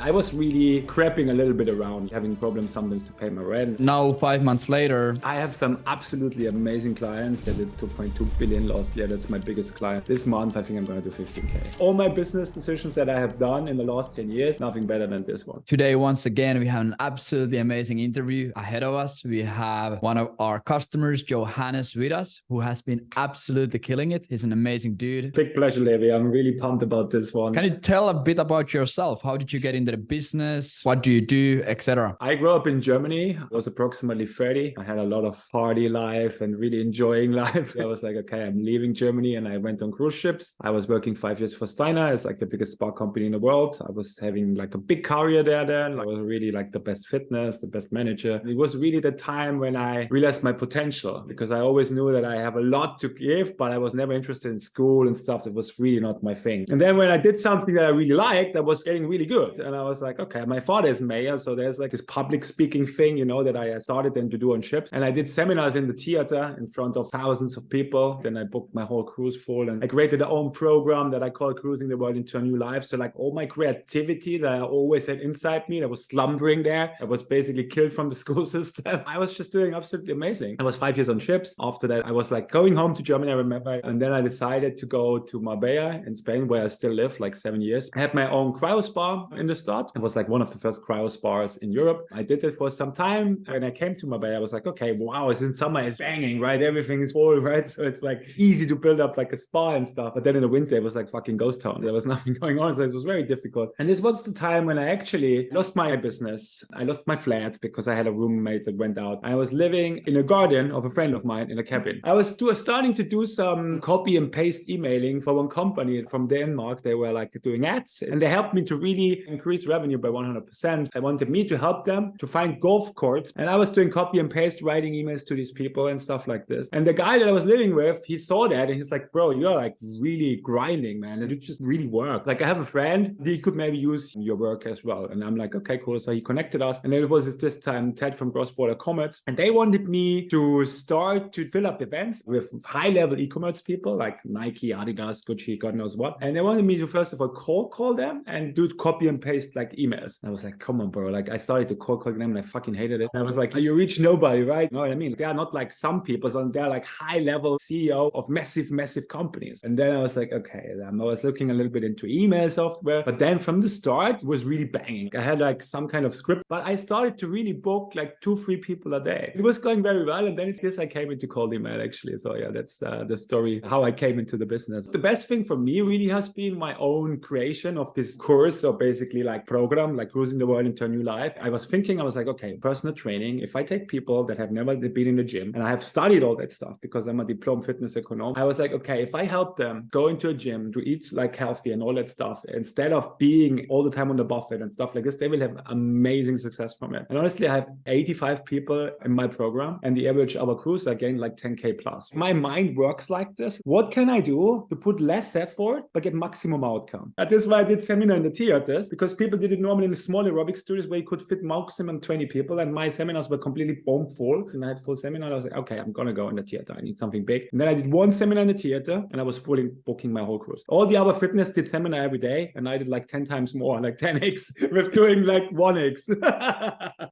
I was really crapping a little bit around, having problems sometimes to pay my rent. Now, 5 months later, I have some absolutely amazing clients. I did 2.2 billion last year. That's my biggest client. This month, I think I'm going to do 15K. All my business decisions that I have done in the last 10 years, nothing better than this one. today, once again, we have an absolutely amazing interview ahead of us. We have one of our customers, Johannes, with us, who has been absolutely killing it. He's an amazing dude. Big pleasure, Levi. I'm really pumped about this one. Can you tell a bit about yourself? How did you get into the business? What do you do, etc.? I grew up in Germany. I was approximately 30. I had a lot of party life and really enjoying life. I was like, okay, I'm leaving Germany, and I went on cruise ships. I was working 5 years for Steiner. It's like the biggest spa company in the world. I was having like a big career there then. I was really like the best fitness, the best manager. It was really the time when I realized my potential, because I always knew that I have a lot to give, but I was never interested in school and stuff. That was really not my thing. And then when I did something that I really liked, I was getting really good. And I was like, okay, my father is mayor, so there's like this public speaking thing, that I started then to do on ships. And I did seminars in the theater in front of thousands of people. Then I booked my whole cruise full, and I created a own program that I call Cruising the World into a New Life. So like all my creativity that I always had inside me, that was slumbering there, I was basically killed from the school system. I was just doing absolutely amazing. I was 5 years on ships. After that, I was like going home to Germany, I remember. And then I decided to go to Marbella in Spain, where I still live, like 7 years. I had my own cryo spa in the start. It was like one of the first cryo spas in Europe. I did it for some time. When I came to Marbella, I was like, okay, wow, it's in summer, it's banging, right? Everything is full, right? So it's like easy to build up like a spa and stuff. But then in the winter, it was like fucking ghost town. There was nothing going on. So it was very difficult. And this was the time when I actually lost my business. I lost my flat because I had a roommate that went out. I was living in a garden of a friend of mine in a cabin. I was starting to do some copy and paste emailing for one company from Denmark. They were like doing ads, and they helped me to really increase revenue by 100%. They wanted me to help them to find golf courts. And I was doing copy and paste, writing emails to these people and stuff like this. And the guy that I was living with, he saw that and he's like, bro, you're like really grinding, man. You just really work. Like I have a friend, he could maybe use your work as well. And I'm like, okay, cool. So he connected us. And then it was this time Ted from Cross Border Commerce. And they wanted me to start to fill up events with high level e-commerce people like Nike, Adidas, Gucci, God knows what. And they wanted me to first of all cold call them and do copy and paste like emails. And I was like, come on, bro. Like I started to cold call them and I fucking hated it. And I was like, you reach nobody, right? You know what I mean? They are not like some people, so they're like high level CEO of massive, massive companies. And then I was like, okay, I was looking a little bit into email software, but then from the start it was really banging. I had like some kind of script, but I started to really book like 2-3 people a day. It was going very well. And then it's this I came into cold email actually. So yeah, that's the story, how I came into the business. The best thing for me really has been my own creation of this course, or basically like program, like Cruising the World into a New Life. I was like, okay, personal training. If I take people that have never been in the gym, and I have studied all that stuff because I'm a diploma fitness econom, I was like, okay, if I help them go into a gym to eat like healthy and all that stuff, instead of being all the time on the buffet and stuff like this, they will have amazing success from it. And honestly, I have 85 people in my program, and the average hour cruise, I gained like 10K plus. My mind works like this. What can I do to put less effort but get maximum outcome? And that's why I did seminar in the theaters, because people did it normally in the small aerobic studios where you could fit maximum 20 people, and my seminars were completely bomb full. And I had full seminar. I was like, okay, I'm gonna go in the theater. I need something big. And then I did one seminar in the theater, and I was fully booking my whole cruise. All the other fitness did seminar every day, and I did like 10 times more, like 10x with doing like 1x.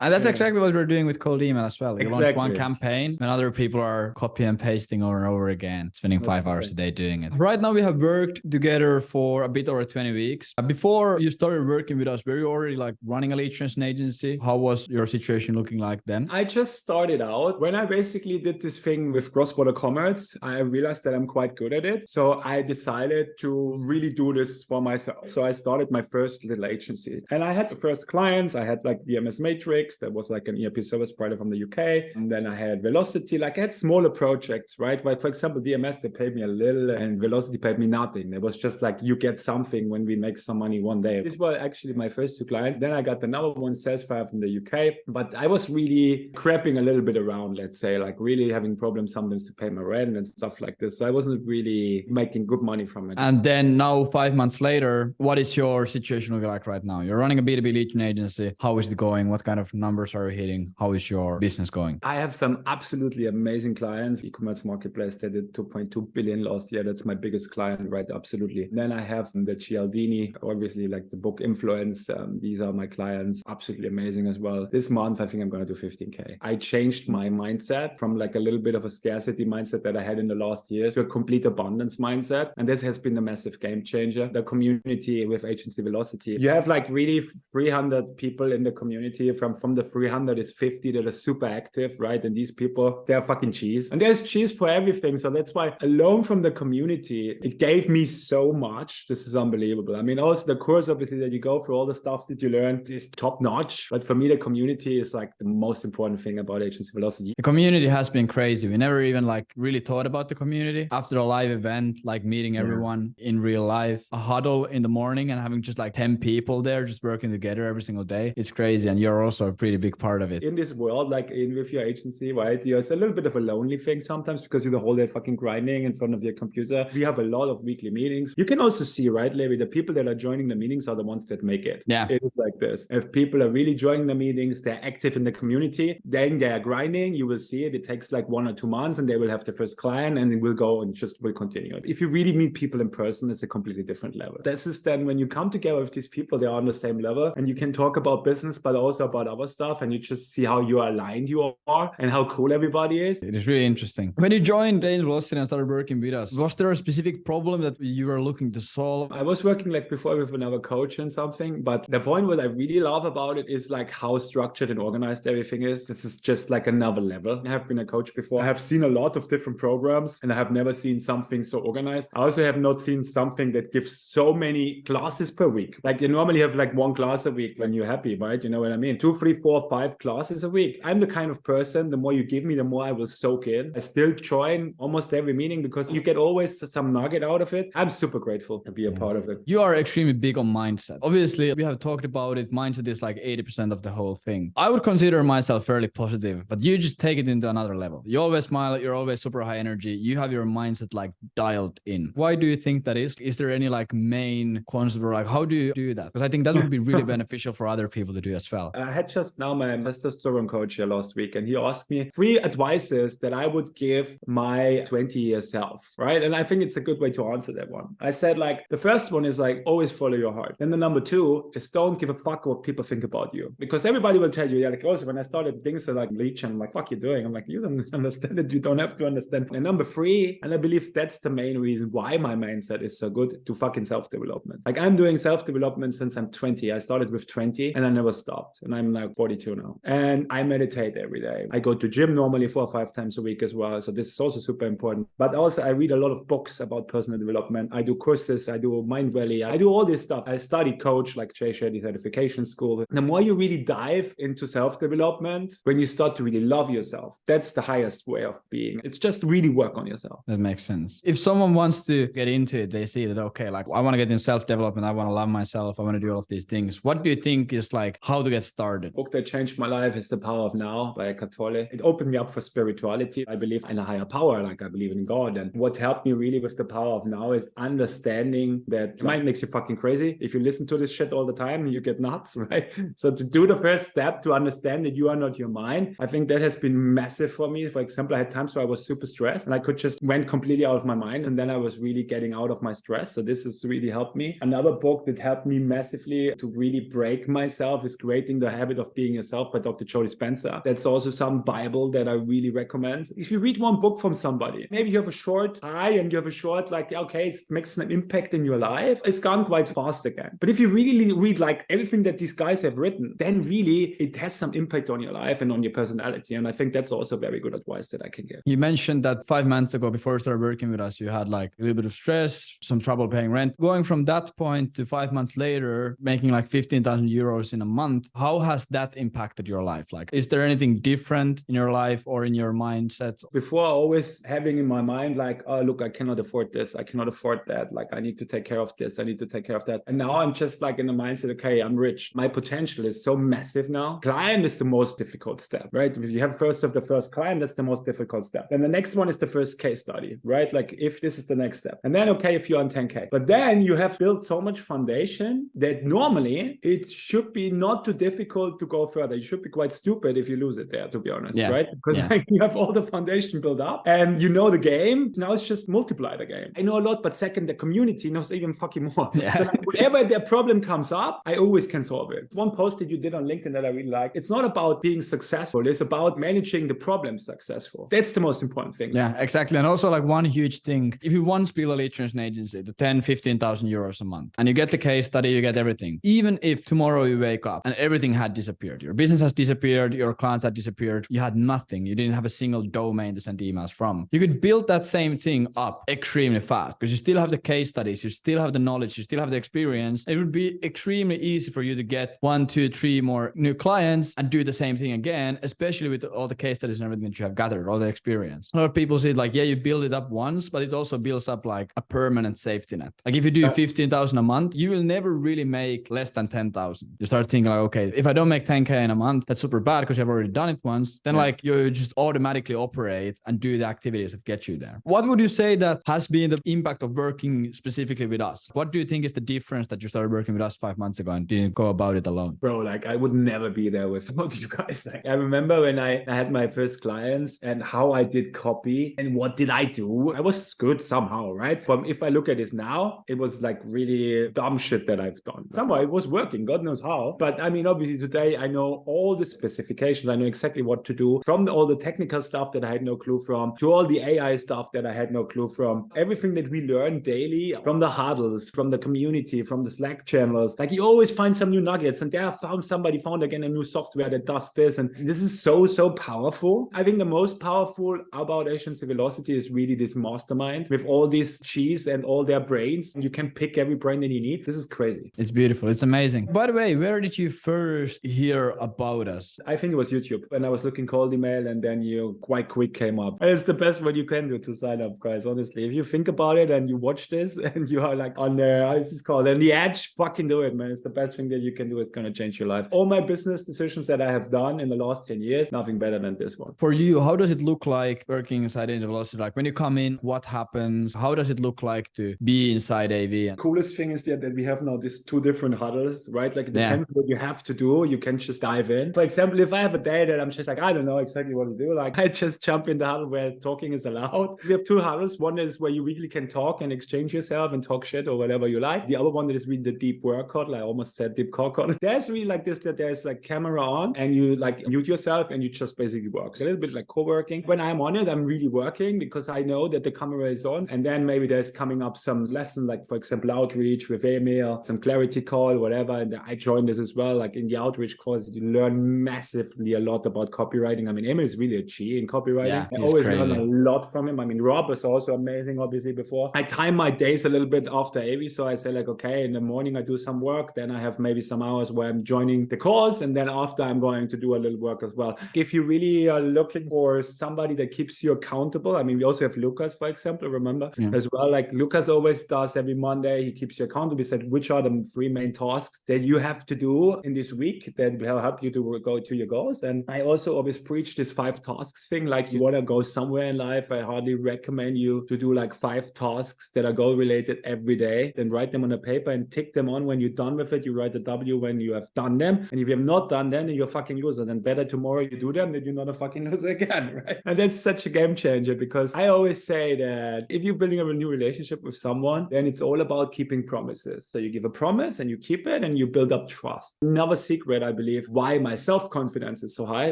And that's exactly what we're doing with cold email as well. You launch Exactly. one campaign and other people are copy and pasting over and over again, spending 5 hours a day doing it. Right now we have worked together for a bit over 20 weeks. Before you started working with us, were you already like running a lead generation agency? How was your situation looking like then? I just started out. When I basically did this thing with cross-border commerce, I realized that I'm quite good at it. So I decided to really do this for myself. So I started my first little agency. And I had the first clients. I had like DMS Matrix, that was like an ERP service provider from the UK. And then I had Velocity, like I had smaller projects, right? Like for example, DMS, they paid me a little and Velocity paid me nothing. It was just like, you get something when we make some money one day. These were actually my first 2 clients. Then I got another one, Salesfire from the UK. But I was really crapping a little bit around, let's say, like really having problems sometimes to pay my rent and stuff like this. So I wasn't really making good money from it. And then now 5 months later, what is your situation looking like right now? You're running a B2B lead gen agency. How is it going? What kind of numbers are you hitting? How is your business going? I have some absolutely amazing clients. E-commerce marketplace, they did 2.2 billion last year. That's my biggest client, right? Absolutely. Then I have the Cialdini, obviously like the book influencer influence. These are my clients. Absolutely amazing as well. This month, I think I'm going to do 15K. I changed my mindset from like a little bit of a scarcity mindset that I had in the last years to a complete abundance mindset. And this has been a massive game changer. The community with Agency Velocity. You have like really 300 people in the community. From the 300 is 50 that are super active, right? And these people, they're fucking cheese. And there's cheese for everything. So that's why alone from the community, it gave me so much. This is unbelievable. I mean, also the course, obviously, that you go through, all the stuff that you learn is top notch. But for me, the community is like the most important thing about Agency Velocity. The community has been crazy. We never even like really thought about the community. After a live event, like meeting everyone in real life, a huddle in the morning and having just like 10 people there just working together every single day. It's crazy. And you're also a pretty big part of it. In this world, like with your agency, right? It's a little bit of a lonely thing sometimes because you're the whole day fucking grinding in front of your computer. We have a lot of weekly meetings. You can also see, right, Levi, the people that are joining the meetings are the ones that make it. Yeah. It is like this. If people are really joining the meetings, they're active in the community, then they're grinding. You will see it. It takes like 1 or 2 months and they will have the first client and it will go and just will continue. If you really meet people in person, it's a completely different level. This is then when you come together with these people, they're on the same level and you can talk about business, but also about other stuff. And you just see how you aligned you are and how cool everybody is. It is really interesting. When you joined Agency Velocity and started working with us, was there a specific problem that you were looking to solve? I was working like before with another coach and something, but the point what I really love about it is like how structured and organized everything is. This is just like another level. I have been a coach before. I have seen a lot of different programs and I have never seen something so organized. I also have not seen something that gives so many classes per week. Like you normally have like 1 class a week when you're happy, right? You know what I mean? 2, 3, 4, 5 classes a week. I'm the kind of person, the more you give me, the more I will soak in. I still join almost every meeting because you get always some nugget out of it. I'm super grateful to be a part of it. You are extremely big on mindset. Obviously, we have talked about it. Mindset is like 80% of the whole thing. I would consider myself fairly positive, but you just take it into another level. You always smile. You're always super high energy. You have your mindset like dialed in. Why do you think that is? Is there any like main concept or like how do you do that? Because I think that would be really beneficial for other people to do as well. I had just now my testosterone coach here last week and he asked me 3 advices that I would give my 20-year self, right? And I think it's a good way to answer that one. I said like, the first one is like, always follow your heart. Then the number 2 is don't give a fuck what people think about you. Because everybody will tell you, yeah, like also when I started things like Leech, I'm like, fuck you doing? I'm like, you don't understand it. You don't have to understand. And number 3, and I believe that's the main reason why my mindset is so good, to fucking self-development. Like I'm doing self-development since I'm 20. I started with 20 and I never stopped. And I'm now 42 now. And I meditate every day. I go to gym normally 4 or 5 times a week as well. So this is also super important. But also I read a lot of books about personal development. I do courses. I do Mind Valley. I do all this stuff. I study coach like Jay Shetty Certification School. The more you really dive into self-development, when you start to really love yourself, that's the highest way of being. It's just really work on yourself. That makes sense. If someone wants to get into it, they see that, okay, like I want to get in self-development. I want to love myself. I want to do all of these things. What do you think is like how to get started? The book that changed my life is The Power of Now by Eckhart Tolle. It opened me up for spirituality. I believe in a higher power, like I believe in God. And what helped me really with The Power of Now is understanding that your mind makes you fucking crazy. If you listen to this shit all the time, you get nuts, right? So to do the first step to understand that you are not your mind, I think that has been massive for me. For example, I had times where I was super stressed and I could just went completely out of my mind. And then I was really getting out of my stress. So this has really helped me. Another book that helped me massively to really break myself is Creating the Habit of Being Yourself by Dr. Joe Dispenza. That's also some Bible that I really recommend. If you read one book from somebody, maybe you have a short high and you have a short, like, okay, it makes an impact in your life. It's gone quite fast again. But if you really read like everything that these guys have written, then really it has some impact on your life and on your personality. And I think that's also very good advice that I can give. You mentioned that 5 months ago, before you started working with us, you had like a little bit of stress, some trouble paying rent. Going from that point to 5 months later, making like 15,000 euros in a month, how has that impacted your life? Like, is there anything different in your life or in your mindset? Before, always having in my mind, like, oh, look, I cannot afford this. I cannot afford that. Like, I need to take care of this. I need to take care of that. And now I'm just like in the mindset, okay, I'm rich. My potential is so massive now. Client is the most difficult step, right? If you have first of the first client, that's the most difficult step. And the next one is the first case study, right? Like if this is the next step. And then, okay, if you're on 10K. But then you have built so much foundation that normally it should be not too difficult to go further. You should be quite stupid if you lose it there, to be honest, right? Because like, you have all the foundation built up and you know the game. Now it's just multiply the game. I know a lot, but second, the community knows even fucking more. So like, whenever their problem comes up, I always can solve it. One post that you did on LinkedIn that I really like, it's not about being successful. It's about managing the problem successful. That's the most important thing. Yeah, exactly. And also like one huge thing, if you once build a lead generation agency to 10, 15,000 euros a month and you get the case study, you get everything. Even if tomorrow you wake up and everything had disappeared, your business has disappeared, your clients had disappeared, you had nothing, you didn't have a single domain to send emails from. You could build that same thing up extremely fast because you still have the case studies, you still have the knowledge, you still have the experience. It would be extremely easy for you to get 1, 2, 3 more new clients and do the same thing again, especially with all the case studies and everything that you have gathered, all the experience. A lot of people say like, yeah, you build it up once, but it also builds up like a permanent safety net. Like if you do 15,000 a month, you will never really make less than 10,000. You start thinking like, okay, if I don't make 10K in a month, that's super bad because you've already done it once. Then like you just automatically operate and do the activities that get you there. What would you say that has been the impact of working specifically with us? What do you think is the difference that you started working with us 5 months ago and didn't go about it alone? Bro, like I would never be there without you guys. Like I remember when I had my first clients and how I did copy and what did I do? I was good somehow, right? From if I look at this now, it was like really dumb shit that I've done. Somehow it was working, God knows how. But I mean, obviously today I know all the specifications. I know exactly what to do, from all the technical stuff that I had no clue from to all the AI stuff that I had no clue from. Everything that we learn daily from the huddles, from the community, from the Slack channels. Like you always find some new nuggets, and there somebody found again a new software that does this. And this is so powerful. I think the most powerful about Agency Velocity is really this mastermind with all these cheese and all their brains. You can pick every brain that you need. This is crazy. It's beautiful. It's amazing. By the way, where did you first hear about us? I think it was YouTube. When I was looking cold email, and then you quite quick came up. And it's the best what you can do to sign up, guys. Honestly, if you think about it and you watch this and you are like on the, how is this called? On the edge, fucking do it, man. It's the best thing that you can do. It's going to change your life. All my business decisions that I have done in the last 10 years, nothing better than this one. For you, how does it look like working inside Agency Velocity? Like when you come in, what happens? How does it look like to be inside AV? Coolest thing is that we have now these 2 different huddles, right? Like it depends what you have to do. You can just dive in. For example, if I have a day that I'm just like, I don't know exactly what to do, like I just jump in the huddle where talking is allowed. We have 2 huddles. One is where you really can talk and exchange yourself and talk shit or whatever you like. The other one that is really the deep work huddle. I almost said deep core huddle. There's really like this, that there's like camera on and you like mute yourself and you just basically work. It's a little bit like co-working. When I'm on it, I'm really working because I know that the camera is on. And then maybe there's coming up some lesson, like for example, outreach with email, some clarity call, whatever. And I joined this as well. Like in the outreach calls, you learn massively a lot about copywriting. I mean, Emil is really a G in copywriting. Yeah, I always learn a lot from him. I mean, Rob is also amazing, obviously, before. I time my days a little bit after AV. So I say like, okay, in the morning I do some work. Then I have maybe some hours where I'm joining the course. And then after I'm going to do a little work as well. If you really are looking for somebody that keeps you accountable, I mean, we also have Lucas, for example, remember as well. Like Lucas always does every Monday. He keeps you accountable. He said, which are the 3 main tasks that you have to do in this week that will help you to go to your goals? And I also always preach this 5 tasks thing. Like you want to go somewhere in life, I hardly recommend you to do like 5 tasks that are goal related every day. Then write them on a paper and tick them on. When you're done with it, you write a W when you have done them. And if you have not done them, then you're a fucking loser. Then better tomorrow you do them than you're not a fucking loser again, right? And that's such a game changer because I always say that if you're building a new relationship with someone, then it's all about keeping promises. So you give a promise and you keep it and you build up trust. Another secret, I believe, why my self-confidence is so high,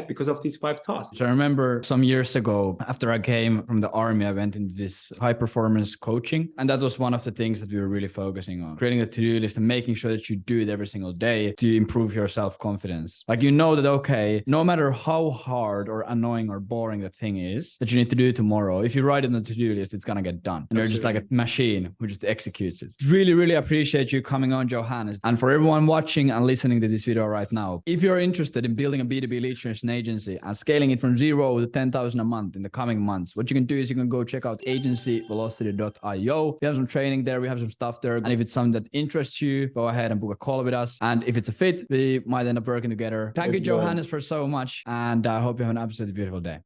because of these 5 tasks. So I remember some years ago, after I came from the army, I went into this high performance coaching. And that was one of the things that we were really focusing on, creating a to-do list and making sure that you do it every single day to improve your self-confidence. Like, you know that, okay, no matter how hard or annoying or boring the thing is that you need to do tomorrow, if you write it on the to-do list, it's going to get done. And you're just like a machine who just executes it. Really appreciate you coming on, Johannes. And for everyone watching and listening to this video right now, if you're interested in building a B2B lead generation agency and scaling it from 0 to 10,000 a month in the coming months, what you can do is you can go check out agencyvelocity.io. We have some training there. We have some stuff there. And if it's something that interests you, go ahead and book a call with us. And if it's a fit, we might end up working together. Thank you, Johannes, for so much. And I hope you have an absolutely beautiful day.